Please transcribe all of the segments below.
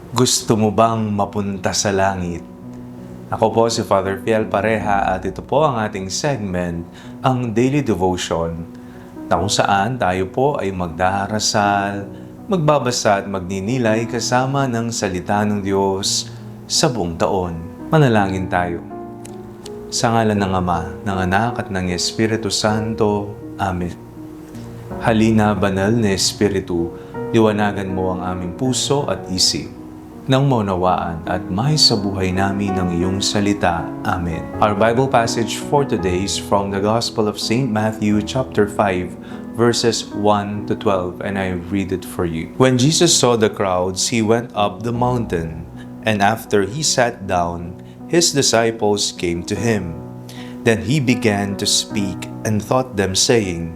Gusto mo bang mapunta sa langit? Ako po si Father Fiel Pareha at ito po ang ating segment, ang Daily Devotion, na kung saan tayo po ay magdarasal, magbabasa at magninilay kasama ng salita ng Diyos sa buong taon. Manalangin tayo. Sa ngalan ng Ama, ng Anak at ng Espiritu Santo. Amen. Halina, banal na Espiritu, liwanagan mo ang aming puso at isip nang maunawaan at may sa buhay namin ng iyong salita. Amen. Our Bible passage for today is from the Gospel of St. Matthew chapter 5, verses 1 to 12, and I read it for you. When Jesus saw the crowds, he went up the mountain, and after he sat down, his disciples came to him. Then he began to speak and taught them, saying,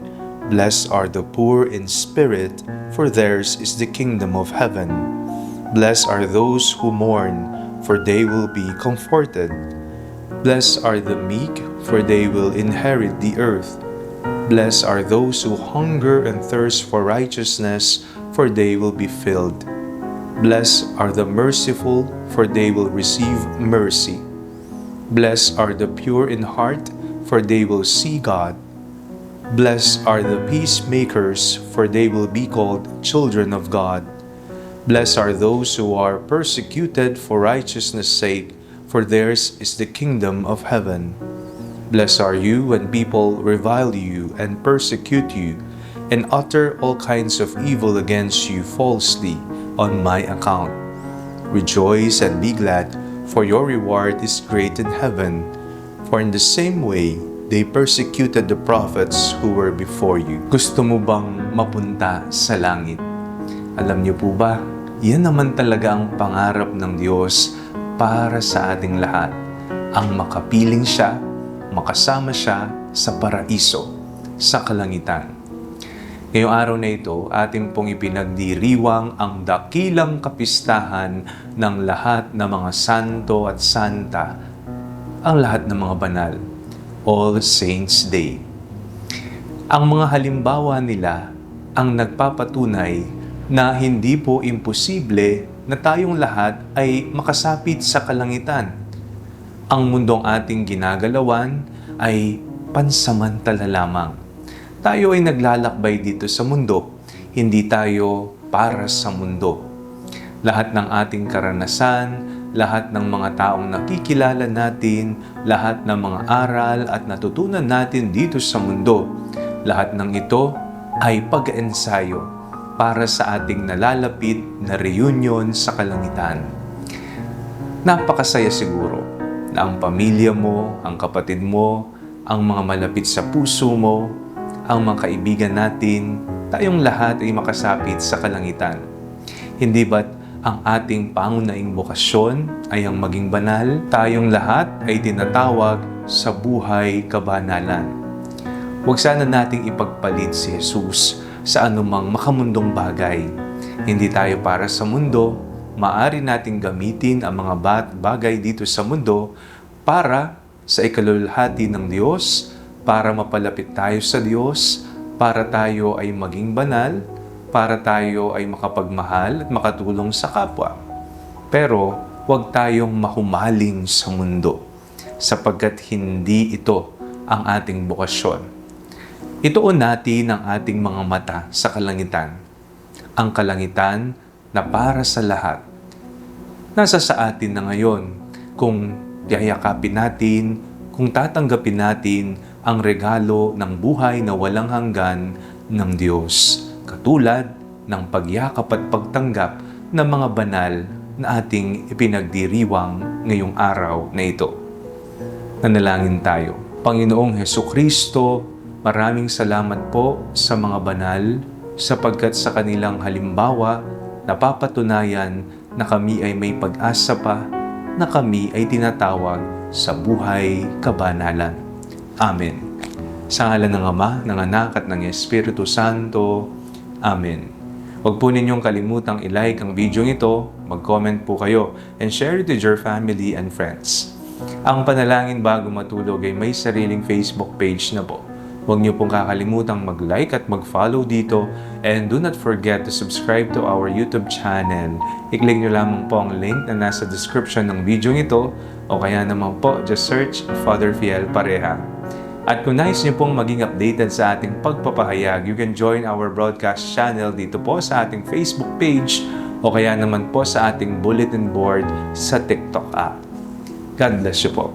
Blessed are the poor in spirit, for theirs is the kingdom of heaven. Blessed are those who mourn, for they will be comforted. Blessed are the meek, for they will inherit the earth. Blessed are those who hunger and thirst for righteousness, for they will be filled. Blessed are the merciful, for they will receive mercy. Blessed are the pure in heart, for they will see God. Blessed are the peacemakers, for they will be called children of God. Blessed are those who are persecuted for righteousness' sake, for theirs is the kingdom of heaven. Blessed are you when people revile you and persecute you, and utter all kinds of evil against you falsely on my account. Rejoice and be glad, for your reward is great in heaven. For in the same way, they persecuted the prophets who were before you. Gusto mo bang mapunta sa langit? Alam niyo po ba, yan naman talaga ang pangarap ng Diyos para sa ating lahat. Ang makapiling siya, makasama siya sa paraiso, sa kalangitan. Ngayong araw na ito, ating pong ipinagdiriwang ang dakilang kapistahan ng lahat ng mga santo at santa, ang lahat ng mga banal, All Saints Day. Ang mga halimbawa nila ang nagpapatunay na hindi po imposible na tayong lahat ay makasapit sa kalangitan. Ang mundong ating ginagalawan ay pansamantala lamang. Tayo ay naglalakbay dito sa mundo, hindi tayo para sa mundo. Lahat ng ating karanasan, lahat ng mga taong nakikilala natin, lahat ng mga aral at natutunan natin dito sa mundo, lahat ng ito ay pag-ensayo para sa ating nalalapit na reunion sa kalangitan. Napakasaya siguro na ang pamilya mo, ang kapatid mo, ang mga malapit sa puso mo, ang mga kaibigan natin, tayong lahat ay makasapit sa kalangitan. Hindi ba't ang ating pangunahing bokasyon ay ang maging banal? Tayong lahat ay tinatawag sa buhay kabanalan. Huwag sana nating ipagpalit si Jesus sa anumang makamundong bagay. Hindi tayo para sa mundo, maaari nating gamitin ang mga bagay dito sa mundo para sa ikalulhati ng Diyos, para mapalapit tayo sa Diyos, para tayo ay maging banal, para tayo ay makapagmahal at makatulong sa kapwa. Pero huwag tayong mahumaling sa mundo, sapagkat hindi ito ang ating bokasyon. Ituon natin ang ating mga mata sa kalangitan. Ang kalangitan na para sa lahat. Nasa sa atin na ngayon kung yayakapin natin, kung tatanggapin natin ang regalo ng buhay na walang hanggan ng Diyos. Katulad ng pagyakap at pagtanggap ng mga banal na ating ipinagdiriwang ngayong araw na ito. Nanalangin tayo. Panginoong Hesukristo, maraming salamat po sa mga banal sapagkat sa kanilang halimbawa napapatunayan na kami ay may pag-asa pa, na kami ay tinatawag sa buhay kabanalan. Amen. Sa ngalan ng Ama, ng Anak at ng Espiritu Santo. Amen. Huwag po ninyong kalimutang i-like ang video ito, mag-comment po kayo, and share it with your family and friends. Ang Panalangin Bago Matulog ay may sariling Facebook page na po. Huwag niyo pong kakalimutang mag-like at mag-follow dito, and do not forget to subscribe to our YouTube channel. I-click niyo lamang po ang link na nasa description ng video ito, o kaya naman po, just search Father Fiel Pareha. At kung nais niyo pong maging updated sa ating pagpapahayag, you can join our broadcast channel dito po sa ating Facebook page, o kaya naman po sa ating bulletin board sa TikTok app. God bless you po.